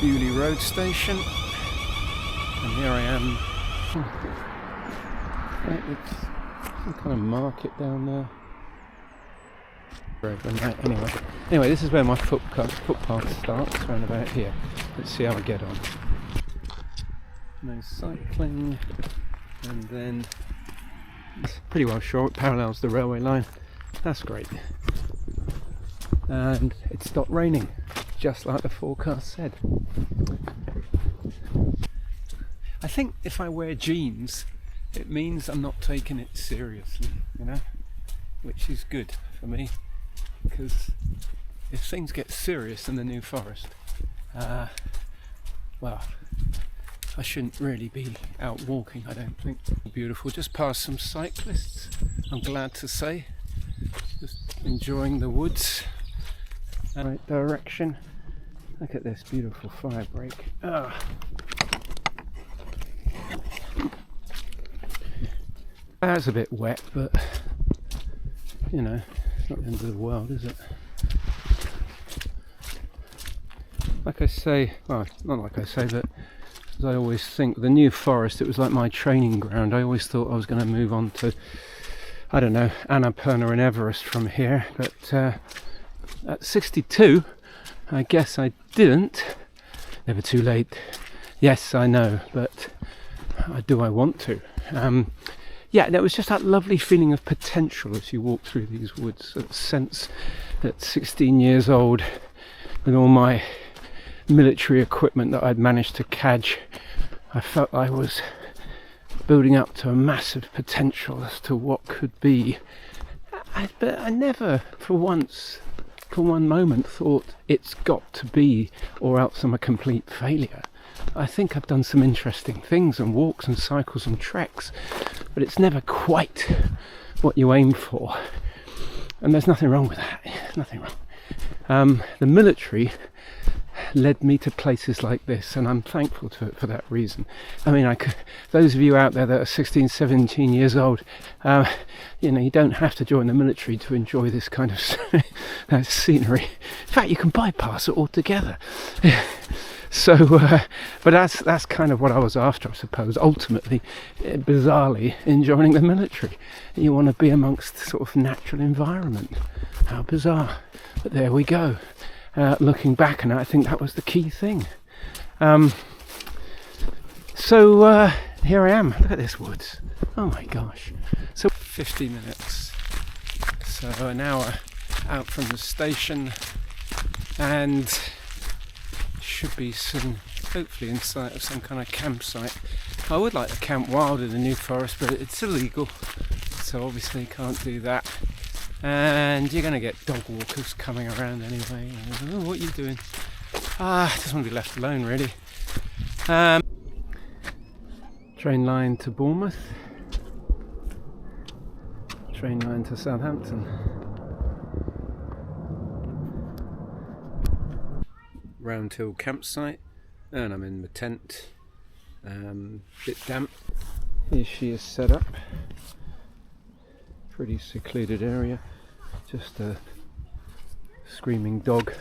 Bewley Road Station, and here I am. It's some kind of market down there. Anyway, this is where my footpath starts, around about here. Let's see how I get on. No cycling, and then it's pretty well short, parallels the railway line. That's great. And it stopped raining, just like the forecast said. I think if I wear jeans, it means I'm not taking it seriously, which is good for me, because if things get serious in the New Forest, well, I shouldn't really be out walking, I don't think. Beautiful, just past some cyclists, I'm glad to say. Just enjoying the woods. Right direction. Look at this beautiful fire break. That's a bit wet, but it's not the end of the world, is it? Like I say, well, not like I say, but as I always think, the New Forest, it was like my training ground. I always thought I was going to move on to, I don't know, Annapurna and Everest from here, but at 62, I guess I didn't. Never too late. Yes, I know, but do I want to? Yeah, there was just that lovely feeling of potential as you walk through these woods. That sense at 16 years old, with all my military equipment that I'd managed to cadge, I felt I was building up to a massive potential as to what could be. But I never, for one moment, thought it's got to be, or else I'm a complete failure. I think I've done some interesting things, and walks and cycles and treks, but it's never quite what you aim for, and there's nothing wrong with that. Nothing wrong. The military led me to places like this, and I'm thankful to it for that reason. I mean, those of you out there that are 16, 17 years old, you don't have to join the military to enjoy this kind of scenery. In fact, you can bypass it altogether. So, but that's kind of what I was after, I suppose. Ultimately, bizarrely, in joining the military, you want to be amongst sort of natural environment. How bizarre! But there we go. Looking back, and I think that was the key thing. So here I am. Look at this woods. Oh my gosh! So 50 minutes. So an hour out from the station, and should be soon, hopefully, in sight of some kind of campsite. I would like to camp wild in the New Forest, but it's illegal, so obviously can't do that. And you're going to get dog walkers coming around anyway. Oh, what are you doing? I just want to be left alone, really. Train line to Bournemouth. Train line to Southampton. Round Hill campsite, and I'm in the tent. Bit damp. Here she is set up. Pretty secluded area. Just a screaming dog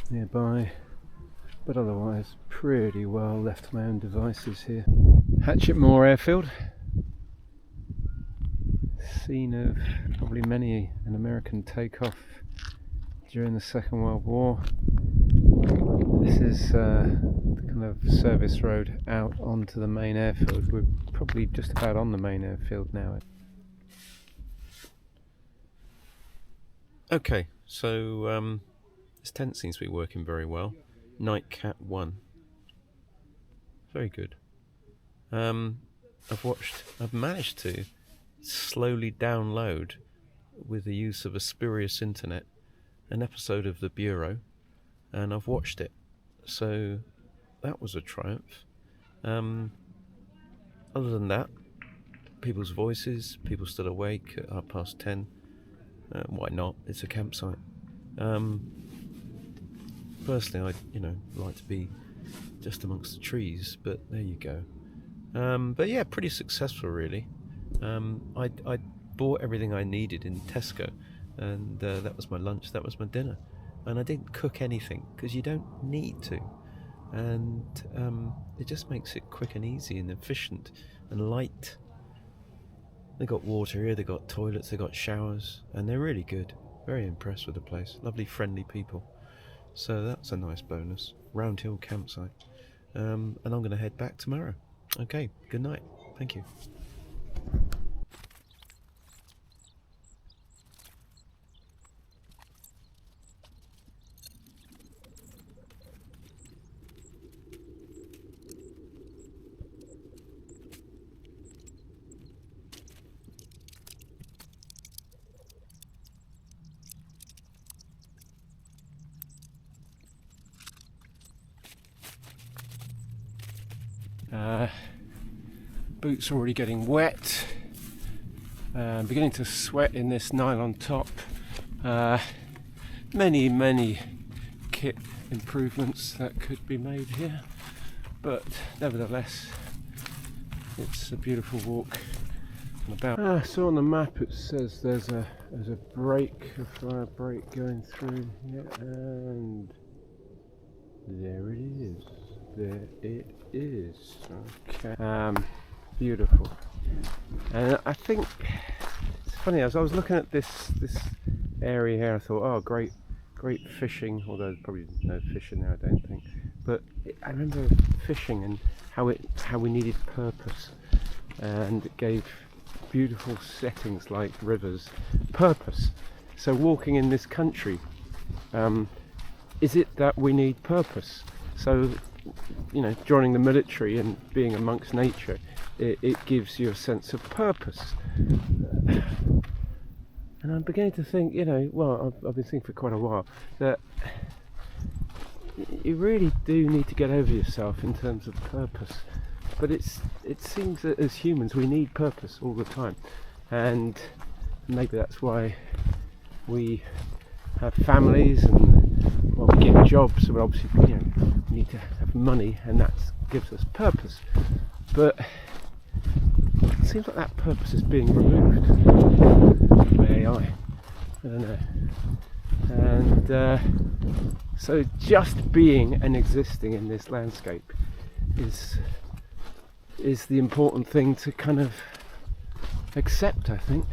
nearby, but otherwise pretty well left to my own devices here. Hatchetmoor Airfield, scene of probably many an American takeoff during the Second World War. This is the kind of service road out onto the main airfield. We're probably just about on the main airfield now. Okay, so this tent seems to be working very well. Nightcat 1. Very good. I've managed to slowly download, with the use of a spurious internet, an episode of The Bureau, and I've watched it. So that was a triumph. Other than that, people's voices, people still awake at 10:30. Why not? It's a campsite. Personally, I like to be just amongst the trees, but there you go. But yeah, pretty successful really. I bought everything I needed in Tesco, and that was my lunch, that was my dinner, and I didn't cook anything because you don't need to. and it just makes it quick and easy and efficient and light. They got water here, they got toilets, they got showers, and they're really good. Very impressed with the place. Lovely, friendly people. So that's a nice bonus. Round Hill campsite. And I'm going to head back tomorrow. Okay, good night. Thank you. Boots already getting wet. Beginning to sweat in this nylon top. Many kit improvements that could be made here, but nevertheless it's a beautiful walk about. So on the map it says there's a fire break going through here, and there it is. Okay. Beautiful. And I think it's funny, as I was looking at this area here, I thought, oh, great fishing, although there's probably no fish in there, I don't think. But I remember fishing and how we needed purpose, and it gave beautiful settings like rivers purpose. So walking in this country, is it that we need purpose? So, you know, joining the military and being amongst nature, it gives you a sense of purpose. And I'm beginning to think, you know, well, I've been thinking for quite a while, that you really do need to get over yourself in terms of purpose. But it seems that as humans we need purpose all the time, and maybe that's why we have families and, well, we get jobs, but obviously, you know, we need to have money, and that gives us purpose. But it seems like that purpose is being removed by AI. I don't know. And so just being and existing in this landscape is the important thing to kind of accept, I think.